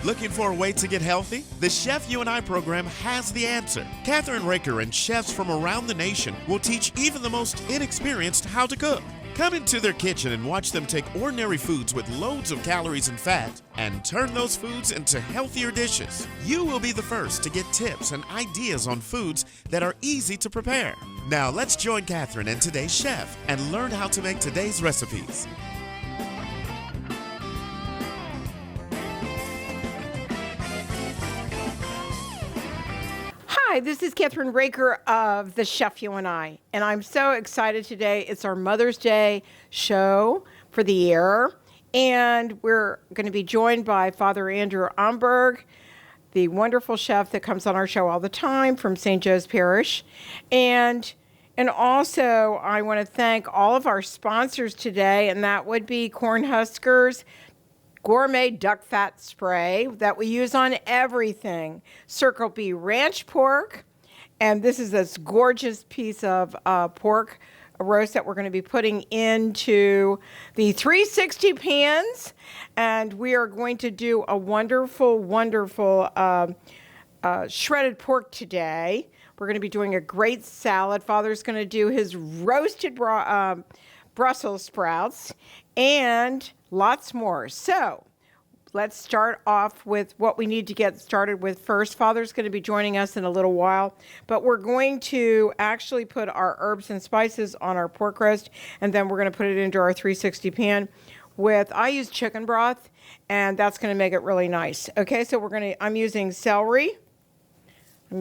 Looking for a way to get healthy? The Chef You and I program has the answer. Kathryn Raaker and chefs from around the nation will teach even the most inexperienced how to cook. Come into their kitchen and watch them take ordinary foods with loads of calories and fat and turn those foods into healthier dishes. You will be the first to get tips and ideas on foods that are easy to prepare. Now let's join Kathryn and today's chef and learn how to make today's recipes. Hi, this is Kathryn Raaker of The Chef You and I'm so excited today. It's our Mother's Day show for the year, and we're going to be joined by Fr Andrew Umberg, the wonderful chef that comes on our show all the time from St. Joe's Parish. And also, I want to thank all of our sponsors today, and that would be Cornhuskers Gourmet Duck Fat Spray that we use on everything. Circle B Ranch Pork, and this is this gorgeous piece of pork roast that we're going to be putting into the 360 pans, and we are going to do a wonderful, wonderful shredded pork today. We're going to be doing a great salad. Father's going to do his roasted Brussels sprouts, and lots more. So let's start off with what we need to get started with first. Father's going to be joining us in a little while, but we're going to actually put our herbs and spices on our pork roast, and then we're going to put it into our 360 pan with, I use chicken broth, and that's going to make it really nice. Okay, so I'm using celery. I'm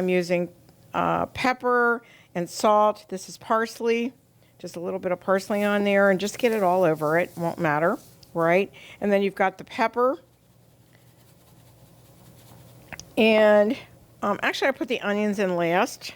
using pepper and salt. This is parsley. Just a little bit of parsley on there, and just get it all over it. Won't matter, right? And then you've got the pepper. And actually, I put the onions in last.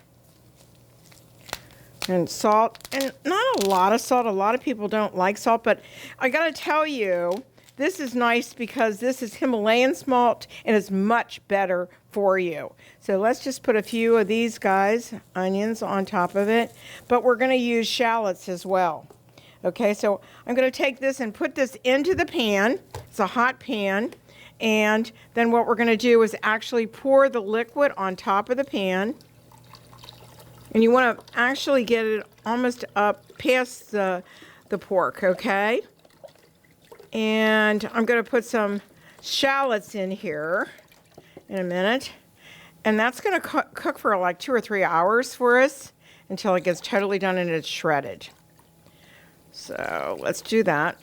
And salt. And not a lot of salt. A lot of people don't like salt, but I got to tell you, this is nice because this is Himalayan salt and it's much better for you. So let's just put a few of these guys, onions, on top of it. But we're going to use shallots as well. Okay, so I'm going to take this and put this into the pan. It's a hot pan. And then what we're going to do is actually pour the liquid on top of the pan. And you want to actually get it almost up past the pork, okay? And I'm going to put some shallots in here in a minute. And that's going to cook for like 2 or 3 hours for us until it gets totally done and it's shredded. So let's do that.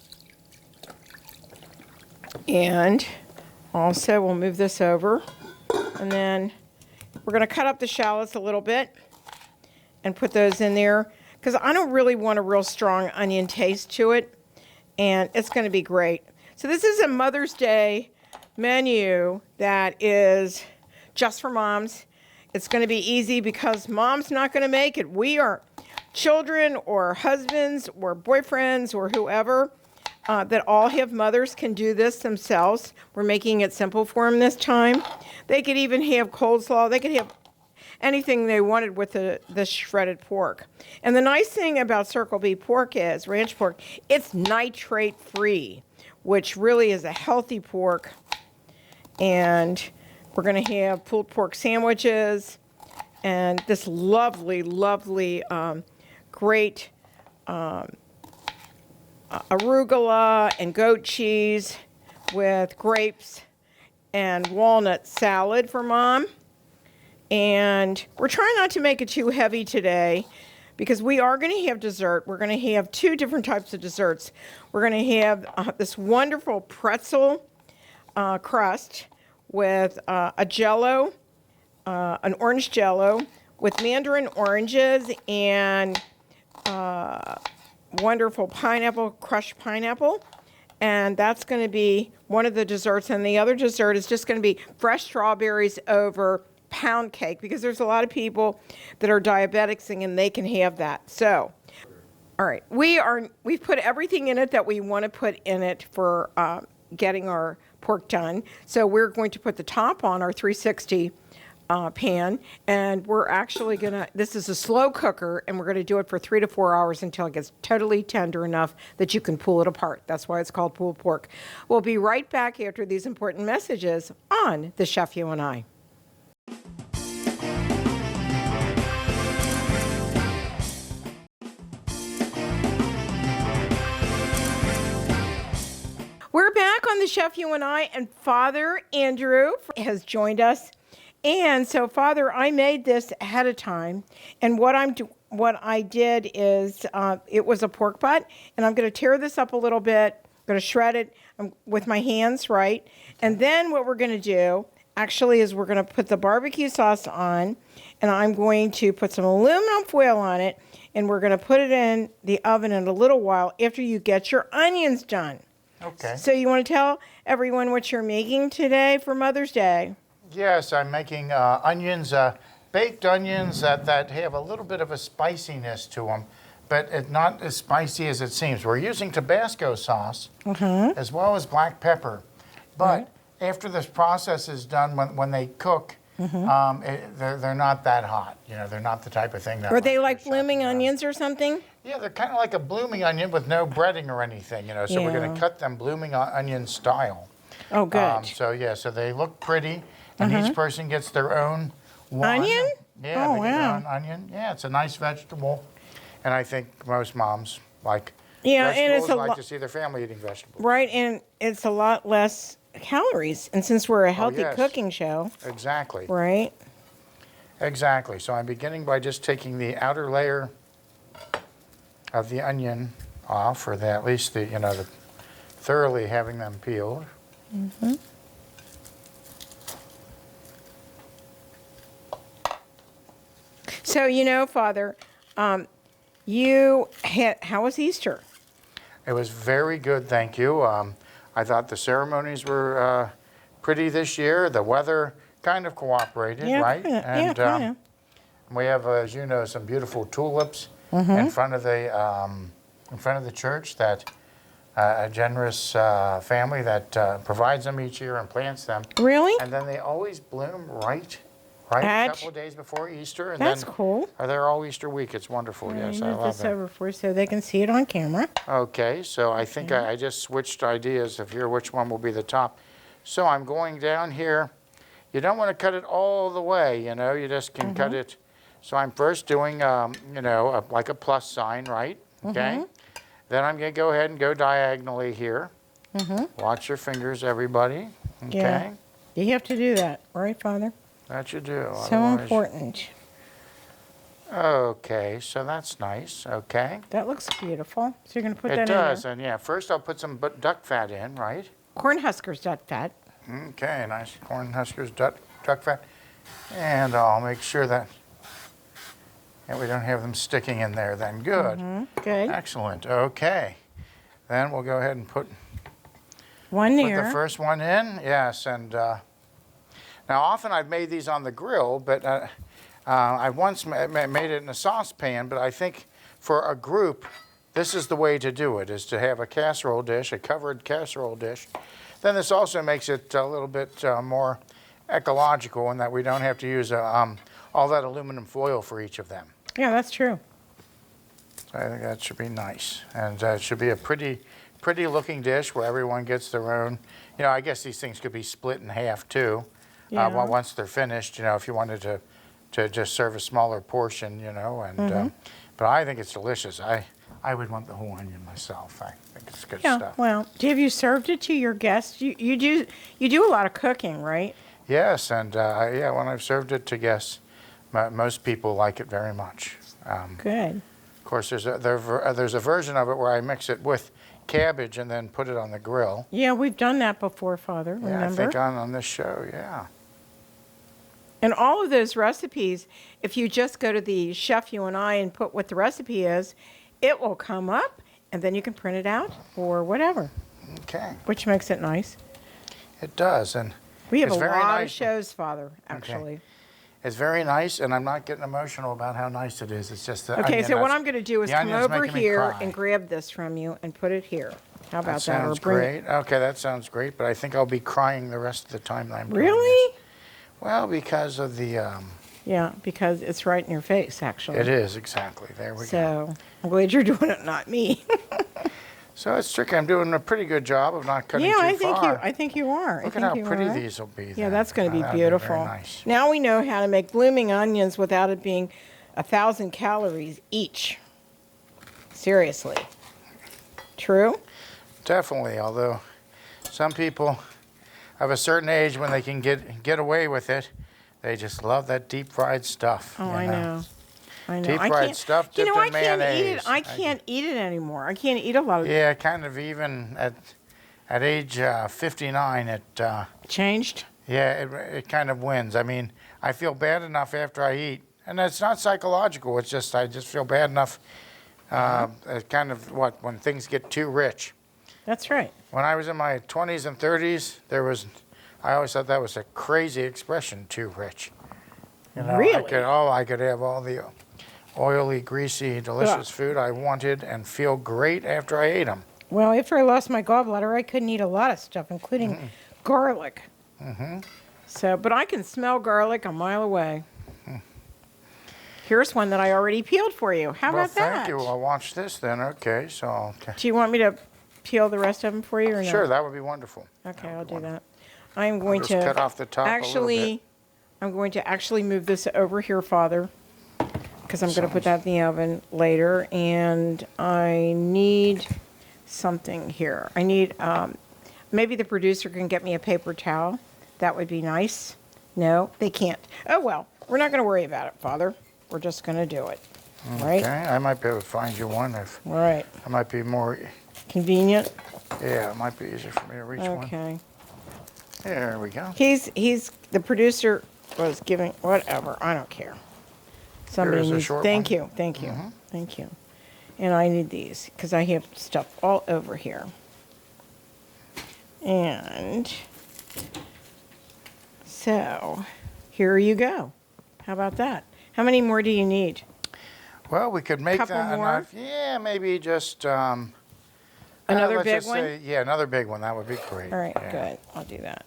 And also we'll move this over. And then we're going to cut up the shallots a little bit and put those in there, because I don't really want a real strong onion taste to it. And it's going to be great. So this is a Mother's Day menu that is just for moms. It's going to be easy because mom's not going to make it. We are children or husbands or boyfriends or whoever that all have mothers can do this themselves. We're making it simple for them this time. They could even have coleslaw. They could have anything they wanted with the shredded pork. And the nice thing about Circle B pork is, ranch pork, it's nitrate free, which really is a healthy pork. And we're going to have pulled pork sandwiches and this lovely, lovely, great arugula and goat cheese with grapes and walnut salad for Mom. And we're trying not to make it too heavy today because we are going to have dessert. We're going to have 2 different types of desserts. We're going to have this wonderful pretzel crust with a jello, an orange jello with mandarin oranges and wonderful pineapple, crushed pineapple. And that's going to be one of the desserts. And the other dessert is just going to be fresh strawberries over pound cake, because there's a lot of people that are diabetics and they can have that. So, all right, we've put everything in it that we want to put in it for getting our pork done. So we're going to put the top on our 360 pan, and we're actually gonna, this is a slow cooker, and we're gonna do it for 3 to 4 hours until it gets totally tender enough that you can pull it apart. That's why it's called pulled pork. We'll be right back after these important messages on The Chef You and I. We're back on The Chef You and I, and Father Andrew has joined us. And so, Father, I made this ahead of time, and what I did is it was a pork butt, and I'm going to tear this up a little bit. I'm going to shred it with my hands, right? And then what we're going to do actually is we're going to put the barbecue sauce on, and I'm going to put some aluminum foil on it, and we're going to put it in the oven in a little while after you get your onions done. Okay. So you want to tell everyone what you're making today for Mother's Day? Yes, I'm making onions, baked onions that have a little bit of a spiciness to them, but it's not as spicy as it seems. We're using Tabasco sauce as well as black pepper. But after this process is done, when they cook, they're not that hot. You know, they're not the type of thing that. Are they like blooming onions or something? Yeah, they're kind of like a blooming onion with no breading or anything. You know, so we're going to cut them blooming onion style. Oh, good. So they look pretty. And each person gets their own one. Onion? Yeah, Oh, they get their wow. own onion. Yeah, it's a nice vegetable. And I think most moms like Yeah, vegetables, and it's a like lot, to see their family eating vegetables. right? And it's a lot less calories. And since we're a healthy yes. cooking show, Exactly. right? Exactly. So I'm beginning by just taking the outer layer of the onion off, or at least the thoroughly having them peeled. So, Father, how was Easter? It was very good, thank you. I thought the ceremonies were pretty this year. The weather kind of cooperated, right? Kinda. We have, as you know, some beautiful tulips in front of the church that a generous family that provides them each year and plants them. Really? And then they always bloom right a couple of days before Easter. And That's then cool. they're all Easter week. It's wonderful. Yes, I Move love this them. over for you so they can see it on camera. Okay, so I think I just switched ideas of here which one will be the top. So I'm going down here. You don't want to cut it all the way, you just can cut it. So I'm first doing, like a plus sign, right? Okay. Then I'm going to go ahead and go diagonally here. Watch your fingers, everybody. Okay. Yeah. You have to do that, right, Father? That you do. So otherwise- important. Okay, so that's nice. Okay. That looks beautiful. So you're going to put that It in does, there. and yeah, first I'll put some duck fat in, right? Cornhuskers, duck fat. Okay, nice corn huskers, duck fat. And I'll make sure that we don't have them sticking in there then. Good. Good. Excellent. Okay. Then we'll go ahead and put One the there. first one in. Yes, and now often I've made these on the grill, but I once made it in a saucepan, but I think for a group, this is the way to do it, is to have a casserole dish, a covered casserole dish. Then this also makes it a little bit more ecological in that we don't have to use all that aluminum foil for each of them. Yeah, that's true. So I think that should be nice. And it should be a pretty looking dish where everyone gets their own. I guess these things could be split in half too. Yeah. Once they're finished, if you wanted to just serve a smaller portion, and but I think it's delicious. I would want the whole onion myself. I think it's good stuff. Well, have you served it to your guests? You do a lot of cooking, right? Yes, and when I've served it to guests, most people like it very much. Good. Of course, there's a version of it where I mix it with cabbage and then put it on the grill. Yeah, we've done that before, Father. Yeah, Remember? I think on this show, yeah. And all of those recipes, if you just go to the Chef You and I and put what the recipe is, it will come up, and then you can print it out or whatever, Okay, which makes it nice. it does, and We have it's a very lot of nice. shows, Father, actually. It's very nice, and I'm not getting emotional about how nice it is. It's just the Okay, onion so what that's- I'm going to do is the come onion's over making me here cry. and grab this from you and put it here. How about that? Sounds Or bring it- great. Okay, that sounds great, but I think I'll be crying the rest of the time that I'm doing Really? this. Well, because of the, Yeah, because it's right in your face, actually. it is, exactly. There we go. So I'm glad you're doing it, not me. So it's tricky. I'm doing a pretty good job of not cutting Yeah, too I think far. I think you are. Look I at think how you pretty are. these will be. Yeah, then. that's going to be That'd beautiful. very nice. Now we know how to make blooming onions without it being 1,000 calories each. Seriously. True? Definitely, although some people of a certain age, when they can get away with it, they just love that deep fried stuff. Oh, you I know. I know. Deep I fried can't- stuff You dipped know, in mayonnaise. I can't eat it anymore. I can't eat a lot of it. Yeah, kind of even at age 59, it Changed? yeah, it kind of wins. I mean, I feel bad enough after I eat, and it's not psychological. It's just I just feel bad enough. It kind of when things get too rich. That's right. When I was in my 20s and 30s, I always thought that was a crazy expression, too rich. You know, Really? I could have all the oily, greasy, delicious food I wanted and feel great after I ate them. Well, after I lost my gallbladder, I couldn't eat a lot of stuff, including garlic. So, but I can smell garlic a mile away. Here's one that I already peeled for you. How Well, about that? thank you. I'll watch this then. Okay, so Do you want me to peel the rest of them for you or no? sure, that would be wonderful. Okay, I'll do that. I'm going Just to cut off the top a little bit. I'm going to actually move this over here, Father, because I'm going to put that in the oven later. And I need something here. I need, maybe the producer can get me a paper towel. That would be nice. No, they can't. Oh, well, we're not going to worry about it, Father. We're just going to do it. Right? Okay, I might be able to find you one if Right. I might be more. Convenient? Yeah, it might be easier for me to reach one. Okay. There we go. He's the producer was giving whatever. I don't care. Somebody Here's a needs. short Thank one. you, thank you, thank you. And I need these because I have stuff all over here. And so here you go. How about that? How many more do you need? Well, we could make Couple that more? enough. Yeah, maybe just Another let's big just one? say- yeah, another big one. That would be great. All right, yeah. good. I'll do that.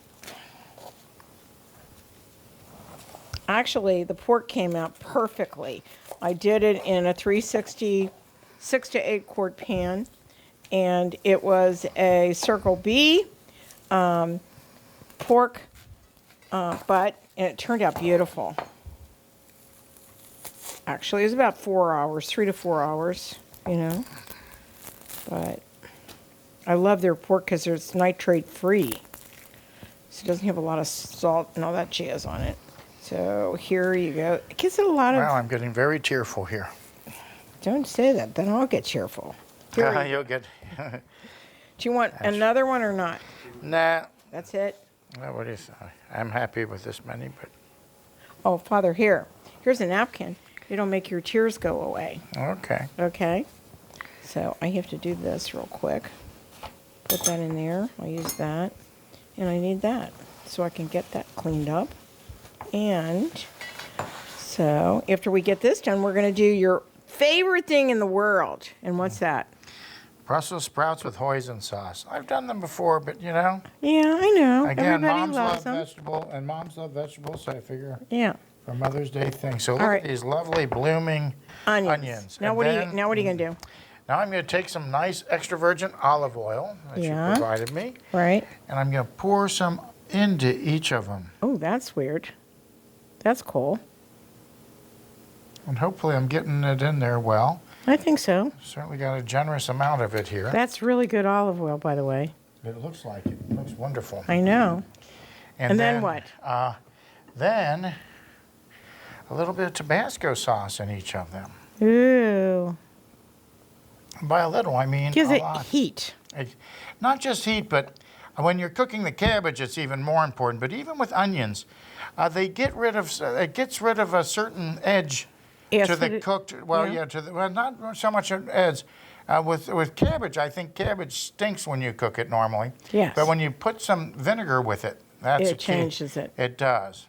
Actually, the pork came out perfectly. I did it in a 360 6 to 8 quart pan, and it was a Circle B pork butt, and it turned out beautiful. Actually, it was about 4 hours, 3 to 4 hours, you know. But I love their pork because it's nitrate free. So it doesn't have a lot of salt and all that jazz on it. So here you go. It gives it a lot of... Wow, I'm getting very tearful here. Don't say that, then I'll get cheerful. Here you- You'll get. Do you want another one or not? Nah. That's it? Well, what do you say? I'm happy with this many, but Oh, Father, here's a napkin. It'll make your tears go away. okay. Okay? So I have to do this real quick. Put that in there. I'll use that. And I need that so I can get that cleaned up. And so after we get this done, we're going to do your favorite thing in the world. And what's that? Brussel sprouts with hoisin sauce. I've done them before, but you know, Yeah, I know. again, Everybody moms loves love them. moms love vegetables, so I figure Yeah. for Mother's Day thing. So look right. at these lovely blooming onions. Now And what are then- you going to do? Now I'm going to take some nice extra virgin olive oil that Yeah. you provided me, Right? and I'm going to pour some into each of them. Oh, that's weird. That's cool. And hopefully I'm getting it in there well. I think so. Certainly got a generous amount of it here. That's really good olive oil, by the way. It looks like it. It looks wonderful. I know. And then then what? Then a little bit of Tabasco sauce in each of them. Ooh. And by a little, I mean Gives a it lot. heat. Not just heat, but when you're cooking the cabbage, it's even more important. But even with onions, it gets rid of a certain edge Yes, to the but it- cooked. Well, not so much an edge. With cabbage, I think cabbage stinks when you cook it normally. Yes. But when you put some vinegar with it, that's It a key. changes it. It does.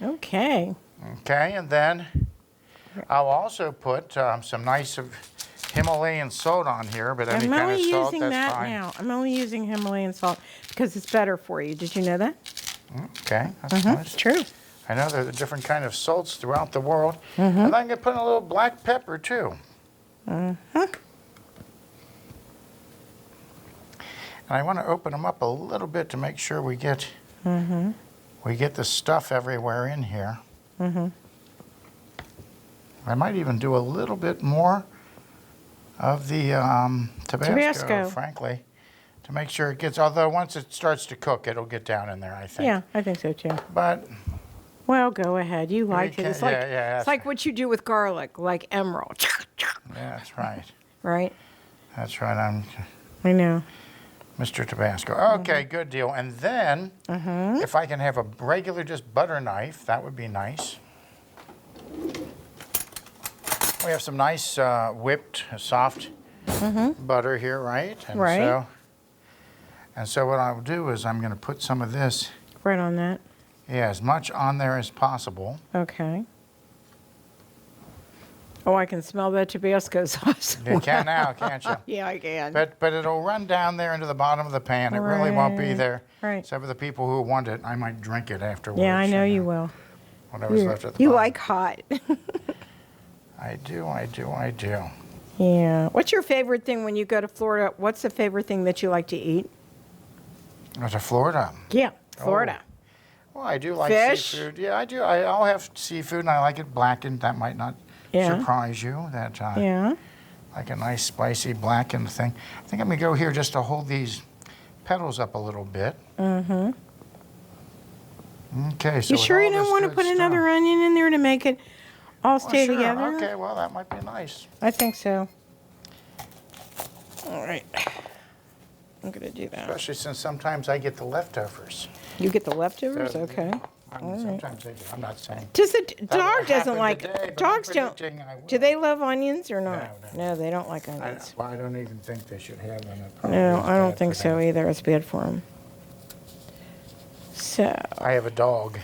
Okay. Okay, and then I'll also put some nice Himalayan salt on here, but any I'm kind of only salt, using that's that fine. now. I'm only using Himalayan salt because it's better for you. Did you know that? Okay, that's nice. It's true. I know there's a different kind of salts throughout the world. And I'm going to put in a little black pepper too. And I want to open them up a little bit to make sure we get the stuff everywhere in here. I might even do a little bit more of the Tabasco, frankly, to make sure it gets, although once it starts to cook, it'll get down in there, I think. Yeah, I think so too. But well, go ahead. You like it. It's like, it's like right. what you do with garlic, like emerald. Yeah, that's right. Right? That's right. I know. Mr. Tabasco. Okay, good deal. And then, if I can have a regular just butter knife, that would be nice. We have some nice whipped, soft butter here, right? And Right. So what I'll do is I'm going to put some of this, Right on that. yeah, as much on there as possible. Okay. Oh, I can smell that Tabasco sauce. You can now, can't you? Yeah, I can. But it'll run down there into the bottom of the pan. It really won't be there. Right. Except for the people who want it. I might drink it afterwards. Yeah, I know you will. Whatever's left at the You bottom. like hot. I do. Yeah. What's your favorite thing when you go to Florida? What's the favorite thing that you like to eat? To Florida. Yeah, Florida. Well, I do like Fish? seafood. Yeah, I do. I'll have seafood, and I like it blackened. That might not surprise you. That Yeah. like a nice spicy blackened thing. I think I'm gonna go here just to hold these petals up a little bit. Okay. So You with sure you all don't this want to good put stuff- another onion in there to make it all stay sure. together? Okay. Well, that might be nice. I think so. All right. I'm going to do that. Especially since sometimes I get the leftovers. You get the leftovers? So, Okay. I mean, sometimes I do. I'm not saying. Does the won't dog doesn't happen like today, but I'm dogs don't. predicting I will. Do they love onions or not? No. No, they don't like onions. I don't even think they should have them. It probably No, is I don't bad think for so them. either. It's bad for them. So, I have a dog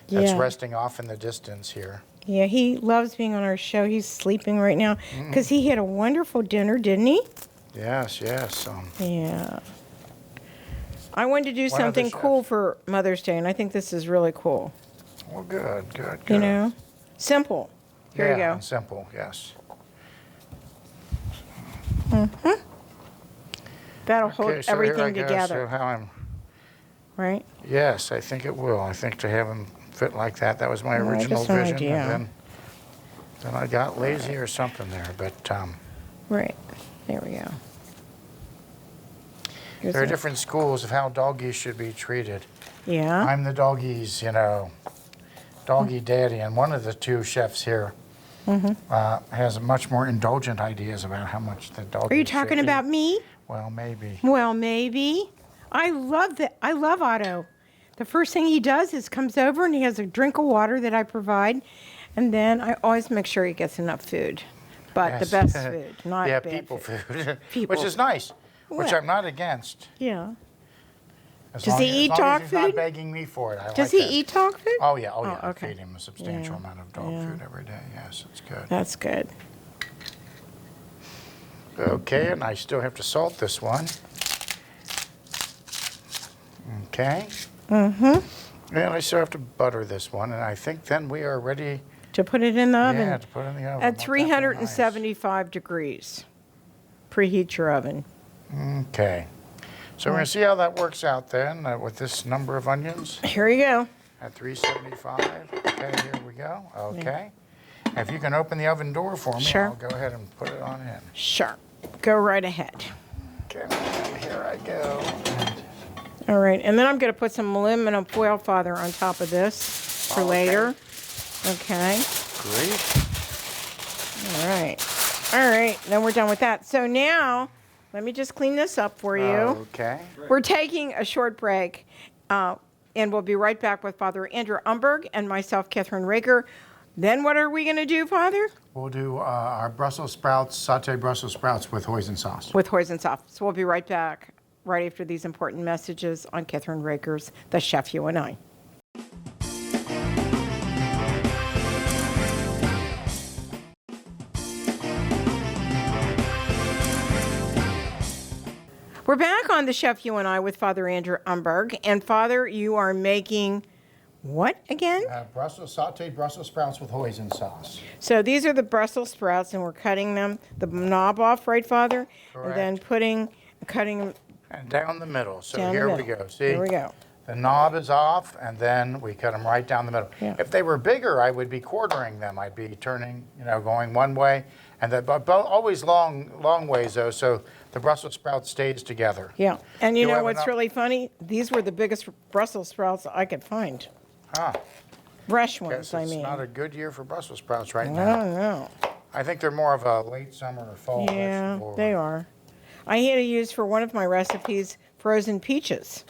that's Yeah. resting off in the distance here. yeah, he loves being on our show. He's sleeping right now because he had a wonderful dinner, didn't he? Yes. Yeah. I wanted to do One of the something chefs. cool for Mother's Day, and I think this is really cool. Well, good. You know? Simple. Here you go. Simple, yes. That'll hold Okay, so everything here I go. together, So how I'm, right? yes, I think it will. I think to have them fit like that, that was my Well, original just an vision. idea. And then I got lazy or something there. But Right. There we go. Here's there are it. different schools of how doggies should be treated. Yeah. I'm the doggies, doggy daddy, and one of the two chefs here has much more indulgent ideas about how much the dog. Are you talking about me? Well, maybe. Well, maybe. I love that. I love Otto. The first thing he does is comes over and he has a drink of water that I provide, and then I always make sure he gets enough food, but the Yes. best food, not Yeah, bad people food, People which is nice, which Well. I'm not against. Yeah. As Does long he as- eat as long dog as he's not food? begging me for it. I Does like he that. eat dog food? Oh yeah, I okay. feed him a substantial amount of dog Yeah. food every day. Yes, it's good. That's good. Okay, and I still have to salt this one. Okay. And I still have to butter this one, and I think then we are ready. To put it in the oven Yeah, to put it in the oven. at Won't that be 375 degrees. Preheat your oven. nice? Okay. So we're going to see how that works out then with this number of onions Here you go. at 375. Okay, here we go. Okay. If you can open the oven door for me, Sure. I'll go ahead and put it on in. Sure. Go right ahead. Okay, here I go. All right, and then I'm going to put some aluminum foil, Father, on top of this for Okay. later. Okay. Great. All right. All right, then we're done with that. So now, let me just clean this up for you. Okay. We're taking a short break, and we'll be right back with Father Andrew Umberg and myself, Kathryn Raaker. Then what are we going to do, Father? We'll do our Brussels sprouts, sauteed Brussels sprouts with hoisin sauce. With hoisin sauce. So we'll be right back right after these important messages on Kathryn Raaker's The Chef You and I. We're back on the Chef You and I with Father Andrew Umberg. And Father, you are making what again? Sauteed Brussels sprouts with hoisin sauce. So these are the Brussels sprouts, and we're cutting them, the knob off, right, Father? Correct. And then cutting them And down the middle. So down here the we middle. go. See? Here we go. The knob is off, and then we cut them right down the middle. Yeah. If they were bigger, I would be quartering them. I'd be turning, going one way, and but always long ways though, so the Brussels sprout stays together. Yeah. And you Do I know have what's enough? really funny? These were the biggest Brussels sprouts I could find. Ah, Fresh guess ones, I it's mean. not a good year for Brussels sprouts right I now. don't know. I think they're more of a late summer or fall Yeah, vegetable. they are. I had to use for one of my recipes frozen peaches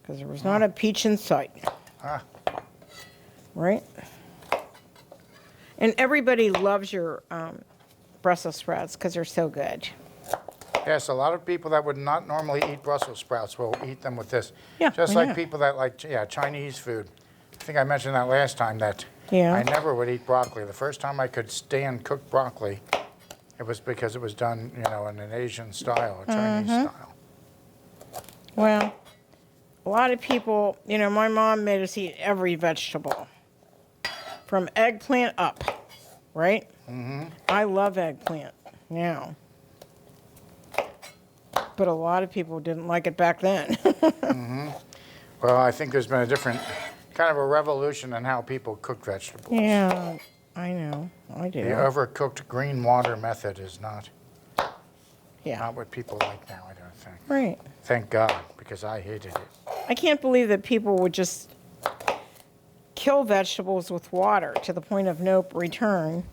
because there was not a peach in sight. Ah. Right? And everybody loves your Brussels sprouts because they're so good. Yes, a lot of people that would not normally eat Brussels sprouts will eat them with this. Yeah, Just I like know. people that like Chinese food. I think I mentioned that last time that Yeah. I never would eat broccoli. The first time I could stand cooked broccoli, it was because it was done, in an Asian style, a Chinese Mm-hmm. style. Well, a lot of people, my mom made us eat every vegetable from eggplant up, right? Mm-hmm. I love eggplant now. But a lot of people didn't like it back then. Well, I think there's been a different kind of a revolution in how people cook vegetables. Yeah, I know. I do. The overcooked green water method is not Yeah. what people like now, I don't think. Right. Thank God, because I hated it. I can't believe that people would just kill vegetables with water to the point of no return,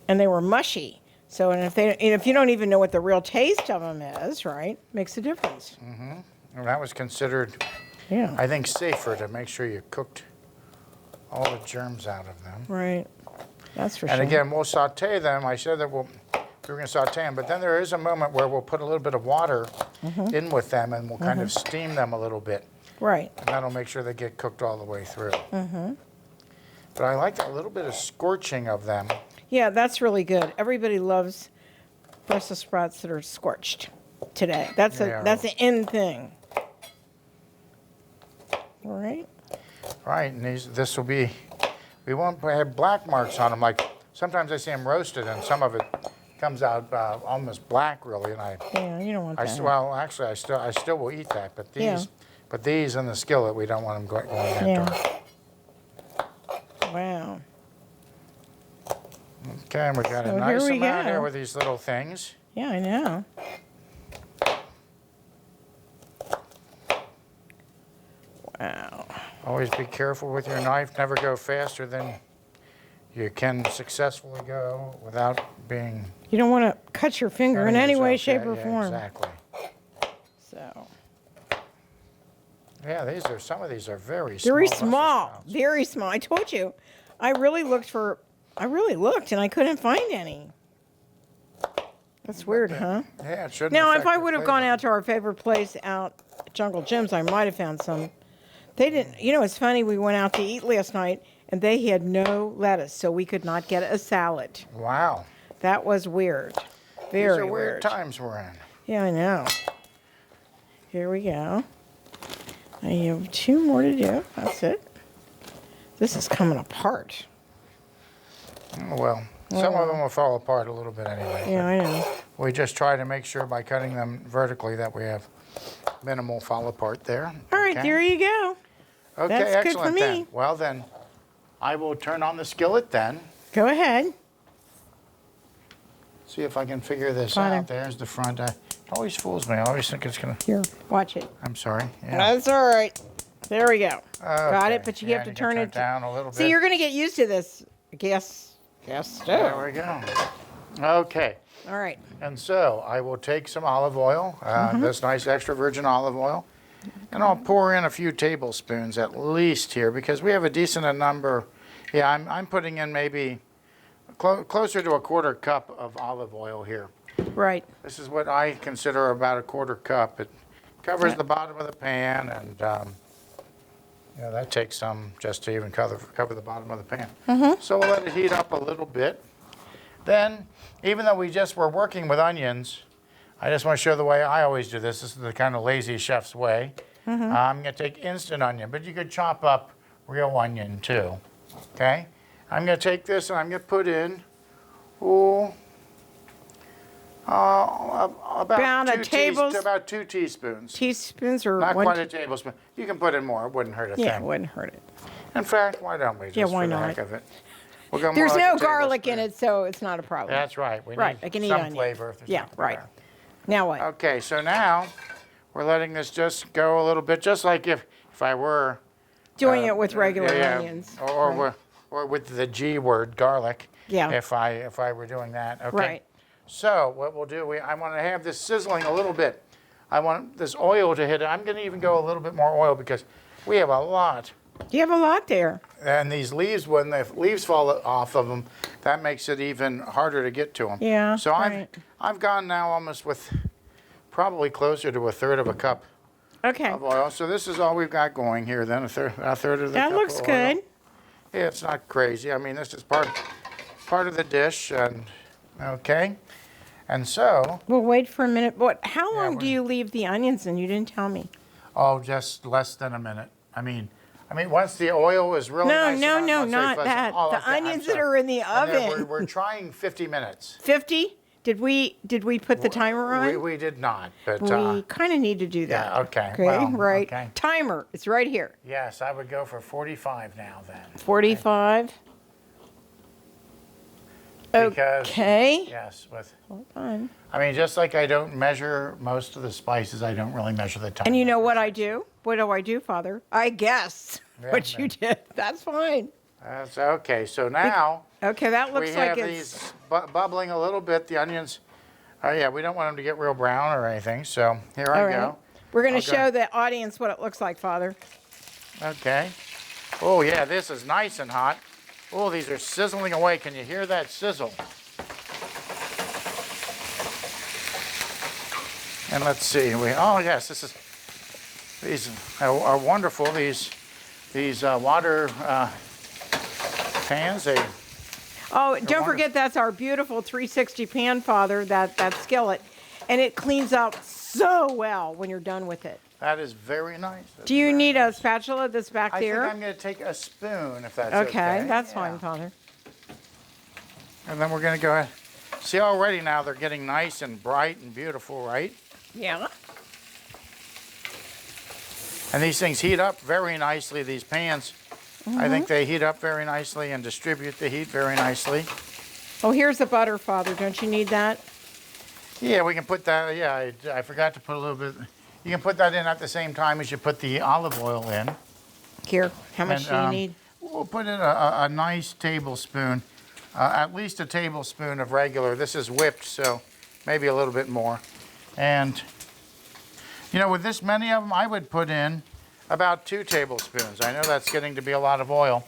and they were mushy. So, and if you don't even know what the real taste of them is, right, makes a difference. And that was considered, Yeah. I think, safer to make sure you cooked all the germs out of them. Right. That's for And sure. again, we'll saute them. I said that we were going to saute them, but then there is a moment where we'll put a little bit of water in with them, and we'll kind of steam them a little bit. Right. And that'll make sure they get cooked all the way through. But I like a little bit of scorching of them. Yeah, that's really good. Everybody loves Brussels sprouts that are scorched today. That's Yeah. an in thing. All right. Right, and this will be, we won't have black marks on them. Like sometimes I see them roasted, and some of it comes out almost black, really. And Yeah, you don't want that. well, actually, I still will eat that. But these in the skillet, we don't want them going that Yeah. dark. Wow. Okay, and we got So a nice here we amount go. here with these little things. Yeah, I know. Wow. Always be careful with your knife. Never go faster than you can successfully go without being. You don't want to cut your finger in any way, shape, or Yeah, form. exactly. So Yeah, some of these are very small. very Brussels small, sprouts. very small. I told you, I really looked and I couldn't find any. That's weird, huh? Yeah, it shouldn't. Now, if affect I the would have gone flavor. out to our favorite place out at Jungle Jim's, I might have found some. They didn't. It's funny. We went out to eat last night, and they had no lettuce, so we could not get a salad. Wow. That was weird. Very These are weird weird. times we're in. Yeah, I know. Here we go. I have 2 more to do. That's it. This is coming apart. Oh, well, some of them will fall apart a little bit anyway. Yeah, I know. We just try to make sure by cutting them vertically that we have minimal fall apart there. All right, Okay. there you go. Okay, That's good for excellent me. then. Well then, I will turn on the skillet then. Go ahead. See if I can figure this Fine. out. There's the front. It always fools me. I always think it's gonna. Here, watch it. I'm sorry. Yeah. That's all right. There we go. Got Okay. it, but you Yeah, have to and you can turn it down a little bit. See, you're going to get used to this. Guess There so. we go. Okay. All right. And so I will take some olive oil, Mm-hmm. this nice extra virgin olive oil, and I'll pour in a few tablespoons at least here because we have a decent number. Yeah, I'm putting in maybe closer to a 1/4 cup of olive oil here. Right. This is what I consider about a 1/4 cup. It covers Yeah. the bottom of the pan, and that takes some just to even cover the bottom of the pan. Mm-hmm. So we'll let it heat up a little bit. Then, even though we just were working with onions, I just want to show the way I always do this. This is the kind of lazy chef's way. I'm going to take instant onion, but you could chop up real onion too. Okay? I'm going to take this and I'm going to put in, about 2 teaspoons. Teaspoons or Not one? quite a tablespoon. You can put in more. It wouldn't hurt a thing. Yeah, it wouldn't hurt it. In fact, why don't we just why for the not? heck of it? We'll go more There's like no a garlic in tablespoon. it, so it's not a problem. That's right. We Right, need I can eat some onion. flavor. If there's Yeah, something right. there. Now what? Okay, so now we're letting this just go a little bit, just like if I were Doing it with regular onions. or with the G word, garlic. Yeah. If I were doing that. Okay. Right. So what we'll do, I want to have this sizzling a little bit. I want this oil to hit it. I'm going to even go a little bit more oil because we have a lot. You have a lot there. And these leaves, when the leaves fall off of them, that makes it even harder to get to them. Yeah, So right. I've gone now almost with probably closer to 1/3 of a cup Okay. of oil. So this is all we've got going here then, a third of the That cup looks of oil. good. Yeah, it's not crazy. I mean, this is part of the dish, and okay. And so, We'll wait for a minute. How long do we're- you leave the onions in? You didn't tell me. just less than a minute. I mean, once the oil is really No, nice no, and no, once they not fuzz- that. Oh, The okay, I'm onions that sorry. are in the And then oven. We're trying 50 minutes. 50? Did we put the timer on? We did not, but We kind of need to do that. yeah, okay, Okay, well, right. okay. Timer. It's right here. yes, I would go for 45 now then. 45. Because- Okay. Yes, Hold on. just like I don't measure most of the spices, I don't really measure the time. And you know what I do? What do I do, Father? I guess what you did. That's fine. That's okay. So now Okay, that we looks like have it's... these bubbling a little bit. The onions, yeah, we don't want them to get real brown or anything. So here All I right. go. We're going to I'll go- show the audience what it looks like, Father. Okay. Oh yeah, this is nice and hot. Oh, these are sizzling away. Can you hear that sizzle? And let's see. Oh yes, these are wonderful. These water pans. Oh, don't wonderful. forget that's our beautiful 360 pan, Father, that skillet. And it cleans out so well when you're done with it. That is very nice. Do you need a spatula that's back I think there? I'm going to take a spoon if that's okay. Okay, that's Yeah. fine, Father. And then we're going to go ahead. See, already now they're getting nice and bright and beautiful, right? Yeah. And these things heat up very nicely, these pans. I think they heat up very nicely and distribute the heat very nicely. Oh, here's the butter, Father. Don't you need that? Yeah, we can put that, yeah, I forgot to put a little bit. You can put that in at the same time as you put the olive oil in. Here, how much do you need? We'll put in a nice tablespoon, at least a tablespoon of regular. This is whipped, so maybe a little bit more. And, with this many of them, I would put in about 2 tablespoons. I know that's getting to be a lot of oil,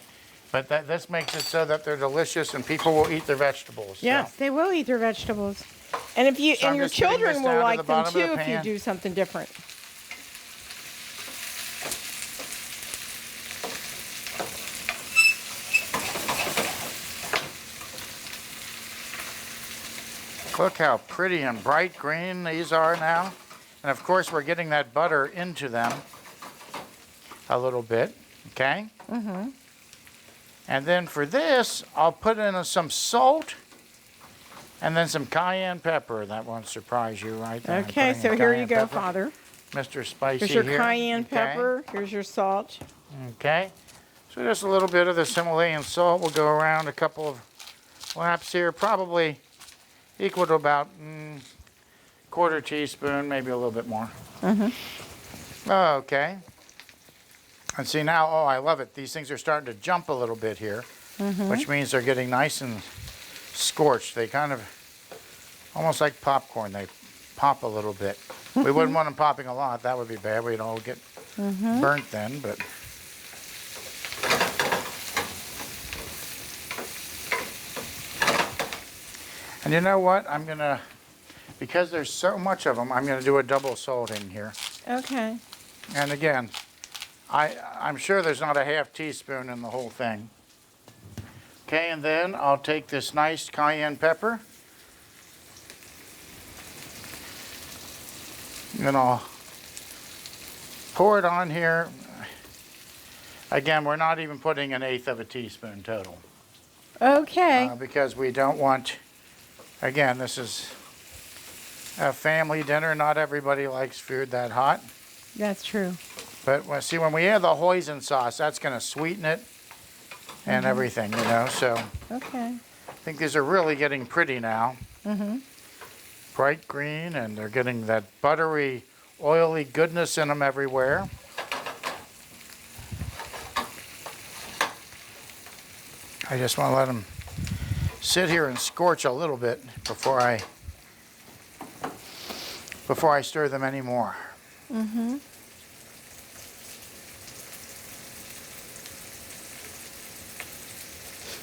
but this makes it so that they're delicious and people will eat their vegetables. Yes, So. they will eat their vegetables. And if you So I'm your just putting children this will down to like the them bottom too of the if you pan. do something different. Look how pretty and bright green these are now. And of course, we're getting that butter into them a little bit, okay? Mm-hmm. And then for this, I'll put in some salt and then some cayenne pepper. That won't surprise you, right? There. I'm Okay, putting so in here you cayenne go, pepper. Father. Mr. Spicy Here's your here. cayenne Okay. pepper. Here's your salt. Okay. So just a little bit of the Himalayan salt. We'll go around a couple of laps here, probably equal to about quarter teaspoon, maybe a little bit more. Mm-hmm. Okay. And see now, oh, I love it. These things are starting to jump a little bit here, which means they're getting nice and scorched. They kind of, almost like popcorn, they pop a little bit. We wouldn't want them popping a lot. That would be bad. We'd all get burnt then, but. And you know what? I'm going to, because there's so much of them, I'm going to do a double salting here. Okay. And again, I'm sure there's not a half teaspoon in the whole thing. Okay, and then I'll take this nice cayenne pepper. And I'll pour it on here. Again, we're not even putting 1/8 of a teaspoon total. Okay. Because we don't want, again, this is a family dinner. Not everybody likes food that hot. That's true. But see, when we add the hoisin sauce, that's going to sweeten it and everything, you know. So Okay. I think these are really getting pretty now. Mm-hmm. Bright green, and they're getting that buttery, oily goodness in them everywhere. I just want to let them sit here and scorch a little bit before I stir them anymore. Mm-hmm.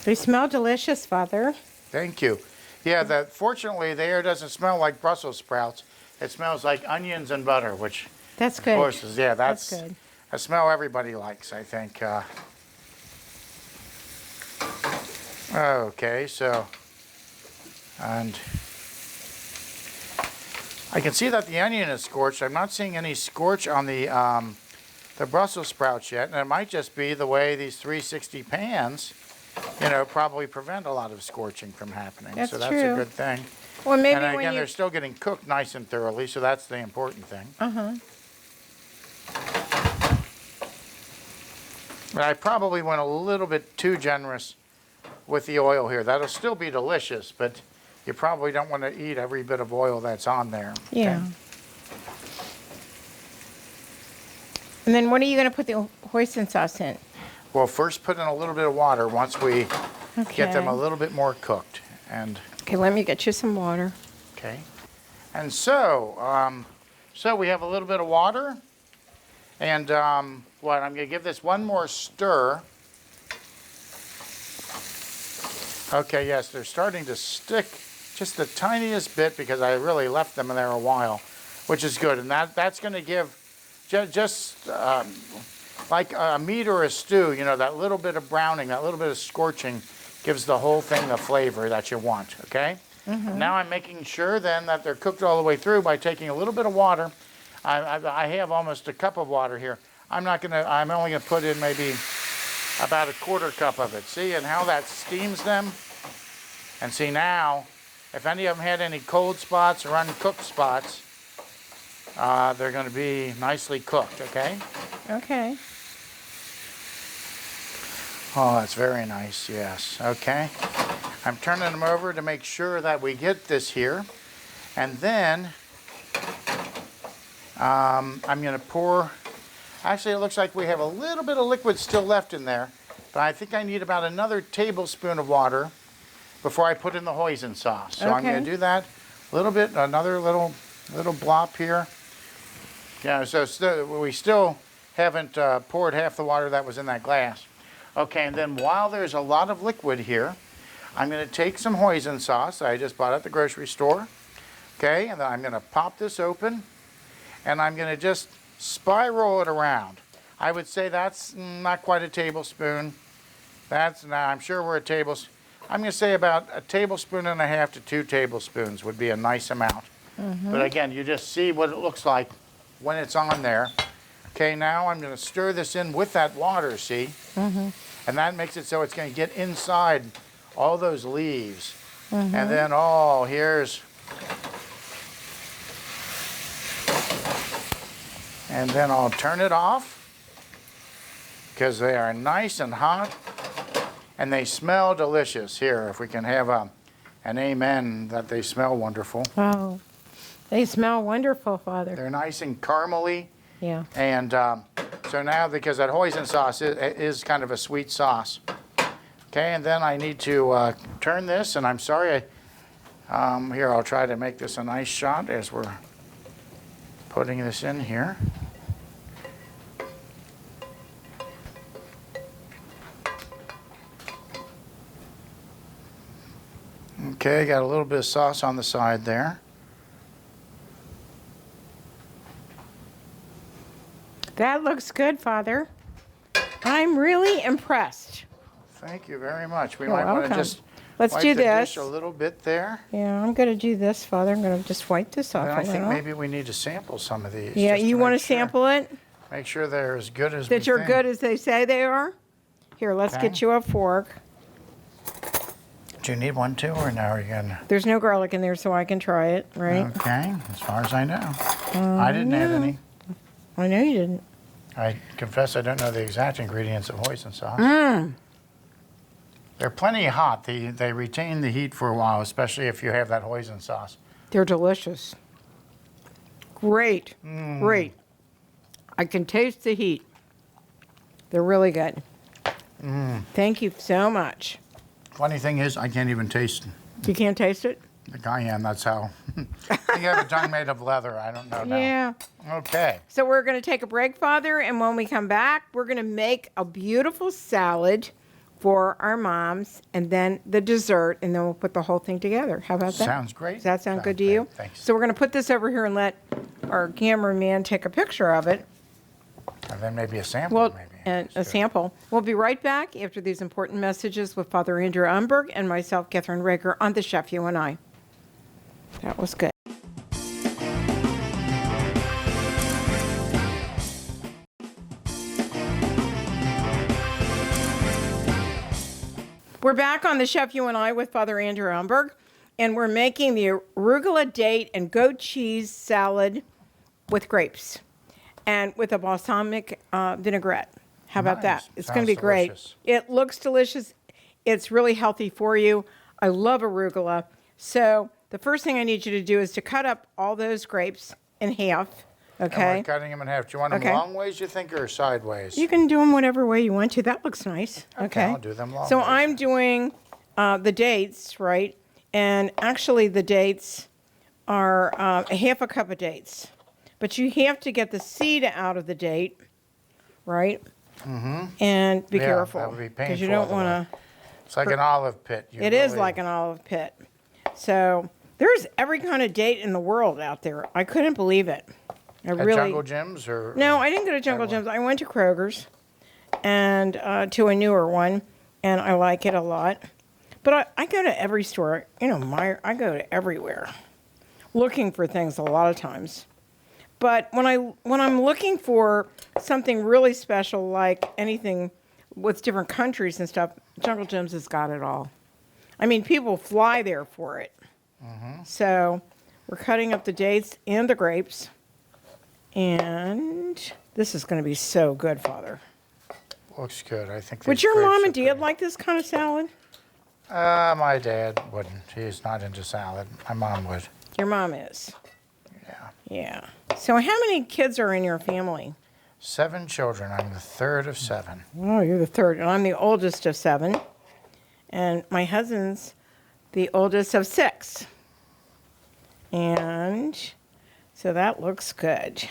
They smell delicious, Father. Thank you. Yeah, fortunately the air doesn't smell like Brussels sprouts. It smells like onions and butter, which That's of good. course is, yeah, that's good. a smell everybody likes, I think. Okay, so, and I can see that the onion is scorched. I'm not seeing any scorch on the Brussels sprouts yet, and it might just be the way these 360 pans, you know, probably prevent a lot of scorching from happening. That's so that's true. a good thing. Well, maybe And when again, you... they're still getting cooked nice and thoroughly, so that's the important thing. Uh-huh. But I probably went a little bit too generous with the oil here. That'll still be delicious, but you probably don't want to eat every bit of oil that's on there. Okay? Yeah. And then what are you going to put the hoisin sauce in? Well, first put in a little bit of water once we get them a little bit more cooked. And Okay, let me get you some water. okay. And so, so we have a little bit of water. And what, I'm going to give this one more stir. Okay, yes, they're starting to stick just the tiniest bit because I really left them in there a while, which is good. And that's going to give just like a meat or a stew, you know, that little bit of browning, that little bit of scorching gives the whole thing the flavor that you want, okay? Now I'm making sure then that they're cooked all the way through by taking a little bit of water. I have almost a cup of water here. I'm only gonna put in maybe about a 1/4 cup of it. See, and how that steams them? And see now, if any of them had any cold spots or uncooked spots, they're gonna be nicely cooked, okay? Okay. Oh, that's very nice, yes, okay. I'm turning them over to make sure that we get this here. And then, I'm gonna pour, actually it looks like we have a little bit of liquid still left in there, but I think I need about another tablespoon of water before I put in the hoisin sauce. So I'm gonna do that a little bit, another little blop here. Yeah, so we still haven't poured half the water that was in that glass. Okay, and then while there's a lot of liquid here, I'm going to take some hoisin sauce that I just bought at the grocery store. Okay, and then I'm going to pop this open, and I'm going to just spiral it around. I would say that's not quite a tablespoon. I'm sure we're a tablespoon. I'm going to say about 1.5 tablespoons to 2 tablespoons would be a nice amount. But again, you just see what it looks like when it's on there. Okay, now I'm going to stir this in with that water, see? And that makes it so it's going to get inside all those leaves. And then, oh, and then I'll turn it off because they are nice and hot and they smell delicious. Here, if we can have an amen that they smell wonderful. Oh, they smell wonderful, Father. They're nice and caramely. Yeah. And so now, because that hoisin sauce is kind of a sweet sauce. Okay, and then I need to turn this, and I'm sorry, here, I'll try to make this a nice shot as we're putting this in here. Okay, got a little bit of sauce on the side there. That looks good, Father. I'm really impressed. Thank you very much. We You're might want to welcome. just Let's Wipe do the this. dish a little bit there. Yeah, I'm going to do this, Father. I'm going to just wipe this off And a I think little. maybe we need to sample some of these. Yeah, just you want to make sure- sample it? Make sure they're as good as we That you're think. good as they say they are? Here, let's Okay. get you a fork. Do you need one too, or no? Are you gonna? There's no garlic in there, so I can try it, right? Okay, as far as I know. I didn't add any. I know you didn't. I confess I don't know the exact ingredients of hoisin sauce. Mmm. They're plenty hot. They retain the heat for a while, especially if you have that hoisin sauce. They're delicious. Great. Great. I can taste the heat. They're really good. Thank you so much. Funny thing is, I can't even taste You can't taste it? the cayenne. That's how. I have a tongue made of leather. I don't know now. Yeah. Okay. So we're going to take a break, Father, and when we come back, we're going to make a beautiful salad for our moms, and then the dessert, and then we'll put the whole thing together. How about that? Sounds great. Does that sound Sounds good to you? great. Thanks. So we're going to put this over here and let our cameraman take a picture of it. And then maybe a sample, Well, maybe. and a Let's do it. sample. We'll be right back after these important messages with Father Andrew Umberg and myself, Kathryn Raaker, on The Chef You and I. That was good. We're back on The Chef You and I with Father Andrew Umberg, and we're making the arugula date and goat cheese salad with grapes and with a balsamic vinaigrette. How about that? Nice. It's going to be Sounds great. delicious. It looks delicious. It's really healthy for you. I love arugula. So the first thing I need you to do is to cut up all those grapes in half, And okay? we're cutting them in half. Do you want them Okay. long ways, you think, or sideways? You can do them whatever way you want to. That looks nice. Okay. I'll do them long So ways. I'm doing the dates, right? And actually the dates are a half a cup of dates. But you have to get the seed out of the date, right? Mm-hmm. And be Yeah, careful. that would be Because you painful don't want to. It's like an olive pit. It is like an olive pit. So there's every kind of date in the world out there. I couldn't believe it. I At really. Jungle Gyms or? No, I didn't go to Jungle Gyms. I went to Kroger's and to a newer one, and I like it a lot. But I go to every store. You know, I go to everywhere looking for things a lot of times. But when I'm looking for something really special, like anything with different countries and stuff, Jungle Gyms has got it all. I mean, people fly there for it. So we're cutting up the dates and the grapes. And this is going to be so good, Father. Looks good. I think. Would these your grapes mom are and dad pretty. like this kind of salad? My dad wouldn't. He's not into salad. My mom would. Your mom is. Yeah. Yeah. So how many kids are in your family? 7 children. I'm the third of 7. Oh, you're the third, and I'm the oldest of 7. And my husband's the oldest of 6. And so that looks good.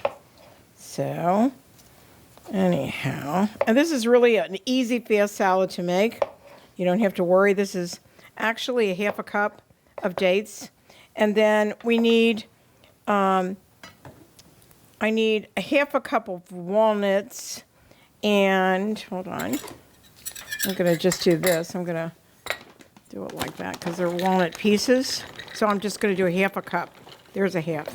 So, anyhow, and this is really an easy, fast salad to make. You don't have to worry. This is actually a half a cup of dates. And then we need, I need a half a cup of walnuts. And, hold on, I'm going to just do this. I'm going to do it like that because they're walnut pieces. So I'm just going to do a half a cup. There's a half.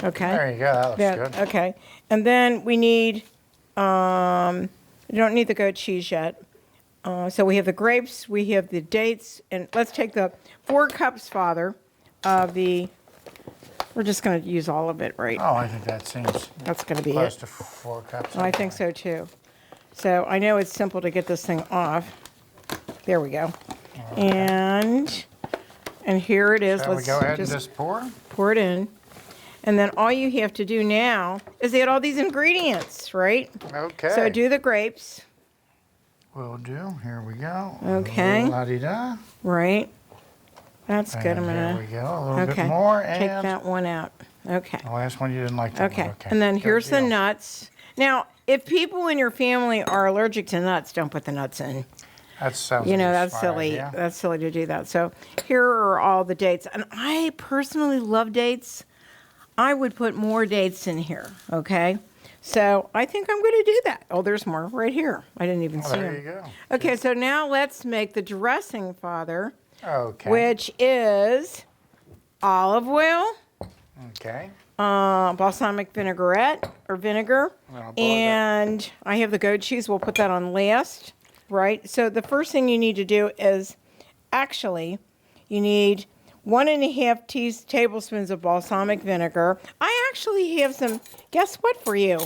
Okay. There you go. That looks good. Okay. And then we need, you don't need the goat cheese yet. So we have the grapes, we have the dates, and let's take the 4 cups, Father, of the, we're just going to use all of it, right? Oh, I think that seems That's going to be close it. to 4 cups. I think so too. So I know it's simple to get this thing off. There we go. And here it is. Shall we Let's go ahead and just just pour? pour it in. And then all you have to do now is add all these ingredients, right? Okay. So do the grapes, Will do. Here we go. Okay. La-di-da. right? That's good. I'm And here gonna. we go. A little Okay. bit more. Take And that one out. Okay. the last one you didn't like that Okay. one. Okay. And then Good here's the deal. nuts. Now, if people in your family are allergic to nuts, don't put the nuts in. That sounds You know, like a that's smart silly. idea. That's silly to do that. So here are all the dates. And I personally love dates. I would put more dates in here, okay? So I think I'm going to do that. Oh, there's more right here. I didn't even Oh, see there them. you go. Okay, so now let's make the dressing, Father. Okay. which is olive oil, Okay. balsamic vinaigrette or vinegar, and I have the goat cheese. We'll put that on last, right? So the first thing you need to do is actually you need 1.5 tablespoons of balsamic vinegar. I actually have some, guess what for you?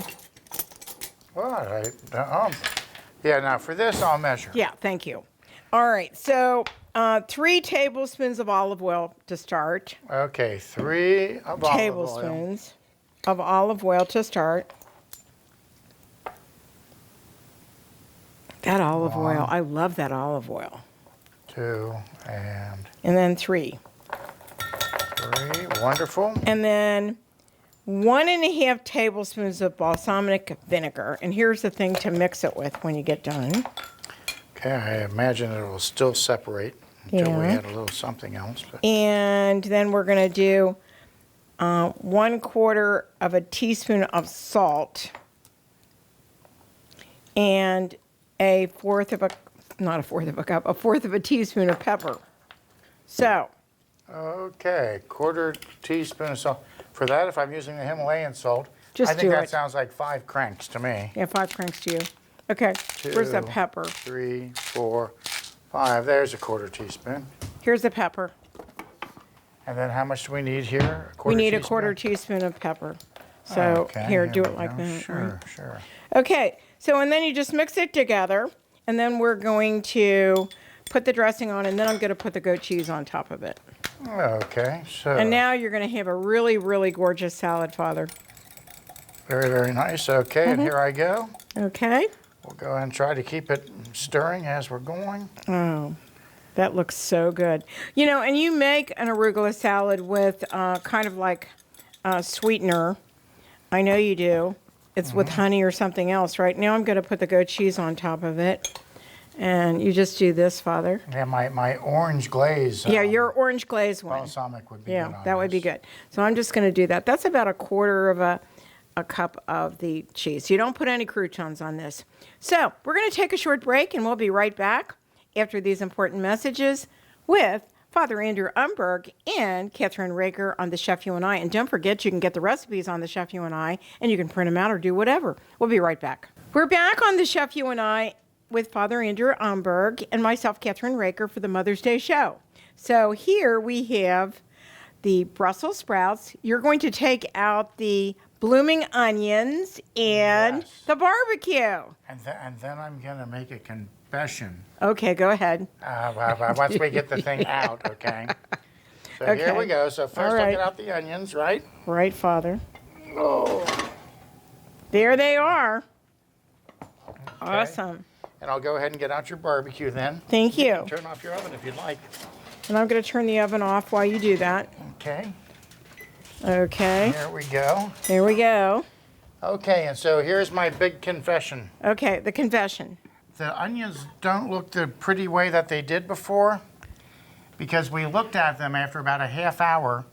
What? Yeah, now for this I'll measure. Yeah, thank you. All right, so 3 tablespoons of olive oil to start. Okay, 3 of olive oil. Tablespoons of olive oil to start. That olive oil, I love that olive oil. 2 and then 3. 3, wonderful. And then 1.5 tablespoons of balsamic vinegar. And here's the thing to mix it with when you get done. Okay, I imagine it will still separate until we Yeah. add a little something else. But And then we're going to do 1/4 of a teaspoon of salt and a fourth of a teaspoon of pepper. So, okay, 1/4 teaspoon of salt. For that, if I'm using the Himalayan salt, Just I think do that it. sounds like 5 cranks to me. yeah, 5 cranks to you. Okay, where's the 2, pepper? 3, 4, 5. There's a 1/4 teaspoon. Here's the pepper. And then how much do we need here? We need a 1/4 teaspoon of pepper. So Okay, here, do we it like go. that. Sure, right? sure. Okay, so and then you just mix it together, and then we're going to put the dressing on, and then I'm going to put the goat cheese on top of it. Okay, so And now you're going to have a really, really gorgeous salad, Father. very, very nice. Okay, Mm-hmm. and here I go. Okay? We'll go ahead and try to keep it stirring as we're going. Oh, that looks so good. You know, and you make an arugula salad with kind of like sweetener. I know you do. It's with honey or something else, right? Now I'm going to put the goat cheese on top of it. And you just do this, Father. Yeah, my orange glaze. Yeah, your orange glaze one. balsamic would be Yeah, good on that would be this. good. So I'm just going to do that. That's about 1/4 of a cup of the cheese. You don't put any croutons on this. So we're going to take a short break, and we'll be right back after these important messages with Father Andrew Umberg and Kathryn Raaker on the Chef U&I. And don't forget, you can get the recipes on the Chef U&I, and you can print them out or do whatever. We'll be right back. We're back on the Chef U&I with Father Andrew Umberg and myself, Kathryn Raaker, for the Mother's Day show. So here we have the Brussels sprouts. You're going to take out the blooming onions and Yes. the barbecue. And then I'm going to make a confession Okay, go ahead. once we get the thing out, okay? So here Okay. we go. So first All I'll right. get out the onions, right? Right, Father. Oh. There they are. Awesome. And I'll go ahead and get out your barbecue then. Thank you. Turn off your oven if you'd like. And I'm going to turn the oven off while you do that. Okay, Okay. here we go. There we go. Okay, and so here's my big confession. Okay, the confession. The onions don't look the pretty way that they did before because we looked at them after about a half hour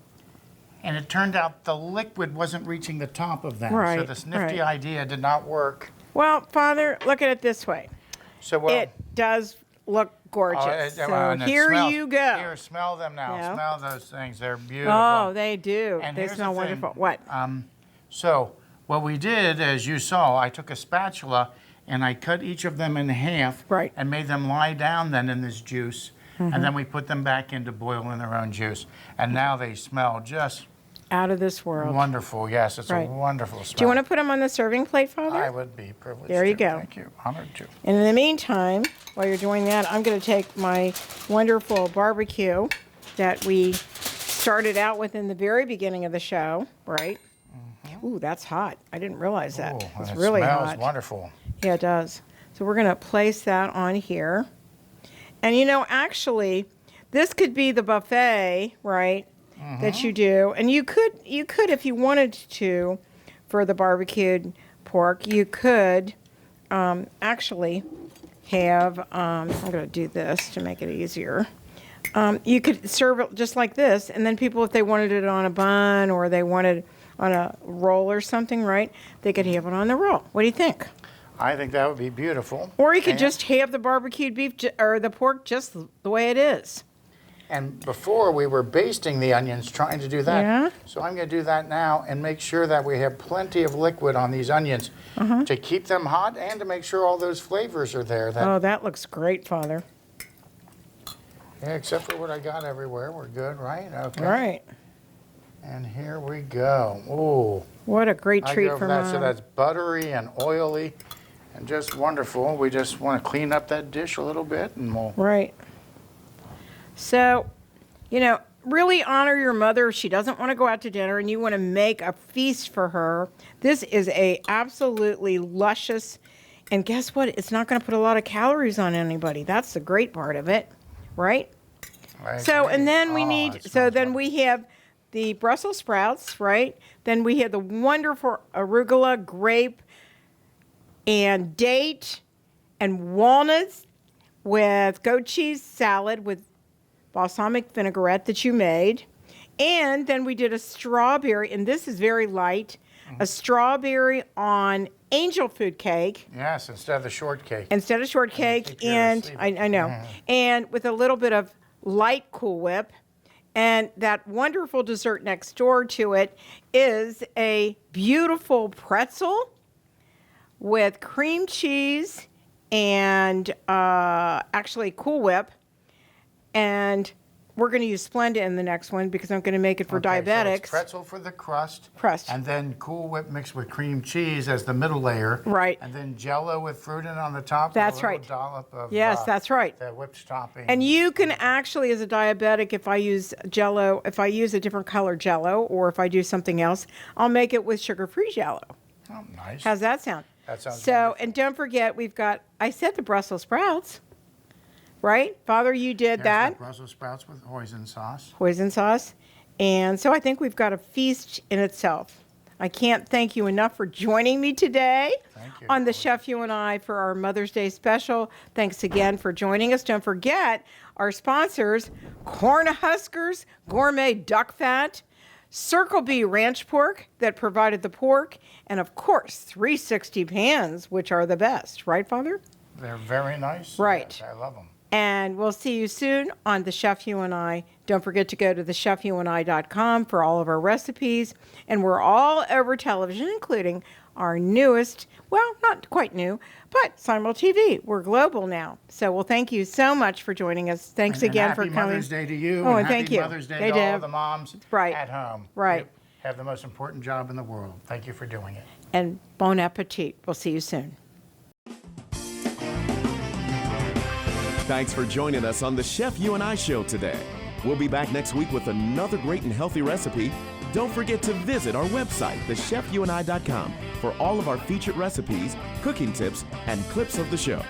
and it turned out the liquid wasn't reaching the top of them. So Right, this nifty right. idea did not work. Well, Father, look at it this way. So well, It does look gorgeous. and So it here smells- you go. Here, smell them now. Yeah. Smell those things. They're beautiful. Oh, they do. And They here's the smell thing, wonderful. What? So what we did, as you saw, I took a spatula and I cut each of them in half Right. and made them lie down then in this juice. Mm-hmm. And then we put them back in to boil in their own juice. And now they smell just Out of this world. wonderful. Yes, it's Right. a wonderful smell. Do you want to put them on the serving plate, Father? I would be privileged. There you to. go. Thank you. Honored to. And in the meantime, while you're doing that, I'm going to take my wonderful barbecue that we started out with in the very beginning of the show, right? Ooh, that's hot. I didn't realize that. Ooh, It's and really it smells hot. wonderful. Yeah, it does. So we're going to place that on here. And you know, actually, this could be the buffet, right? That you do. And you could, if you wanted to, for the barbecued pork, you could actually have, I'm going to do this to make it easier. You could serve it just like this, and then people, if they wanted it on a bun or they wanted on a roll or something, right, they could have it on the roll. What do you think? I think that would be beautiful. Or you could And- just have the barbecued beef or the pork just the way it is. And before we were basting the onions, trying to do that. Yeah. So I'm going to do that now and make sure that we have plenty of liquid on these onions to keep them hot and to make sure all those flavors are there. Oh, that looks great, Father. Yeah, except for what I got everywhere. We're good, right? Okay. Right. And here we go. Ooh. What a great I treat go for that. So Mom. that's buttery and oily and just wonderful. We just want to clean up that dish a little bit and we'll... Right. So, really honor your mother if she doesn't want to go out to dinner and you want to make a feast for her. This is a absolutely luscious, and guess what? It's not going to put a lot of calories on anybody. That's the great part of it, right? So, and then we have the Brussels sprouts, right? Then we have the wonderful arugula, grape, and date, and walnuts with goat cheese salad with balsamic vinaigrette that you made. And then we did a strawberry, and this is very light, a strawberry on angel food cake. Yes, instead of the shortcake. Instead of shortcake, and I know, and with a little bit of light Cool Whip. And that wonderful dessert next door to it is a beautiful pretzel with cream cheese and actually Cool Whip. And we're going to use Splenda in the next one because I'm going to make it for diabetics. So it's pretzel for the crust. Crust. And then Cool Whip mixed with cream cheese as the middle layer. Right. And then Jell-O with fruit in on the top. That's with a little right. Dollop of, yes, that's right. The whipped topping. And you can actually, as a diabetic, if I use Jell-O, if I use a different color Jell-O, or if I do something else, I'll make it with sugar-free Jell-O. Oh, nice. How's that sound? That sounds so. wonderful. And don't forget, I said the Brussels sprouts, right? Father, you did There's that. the Brussels sprouts with hoisin sauce. Hoisin sauce. And so I think we've got a feast in itself. I can't thank you enough for joining me today on the Chef You and I for our Mother's Day special. Thanks again for joining us. Don't forget our sponsors, Cornhuskers Gourmet Duck Fat, Circle B Ranch Pork that provided the pork, and of course 360 pans, which are the best. Right, Father? They're very nice. Right. Yes, I love them. And we'll see you soon on The Chef You and I. Don't forget to go to thechefyouandI.com for all of our recipes. And we're all over television, including our newest, well, not quite new, but Simul TV. We're global now. So we'll thank you so much for joining us. Thanks again for coming. Happy Mother's Day to you. Oh, and thank happy you. Mother's Day They to all did. the moms at home. Right. You have the most important job in the world. Thank you for doing it. And bon appetit. We'll see you soon. Thanks for joining us on the Chef You and I show today. We'll be back next week with another great and healthy recipe. Don't forget to visit our website, thechefyouandI.com, for all of our featured recipes, cooking tips, and clips of the show.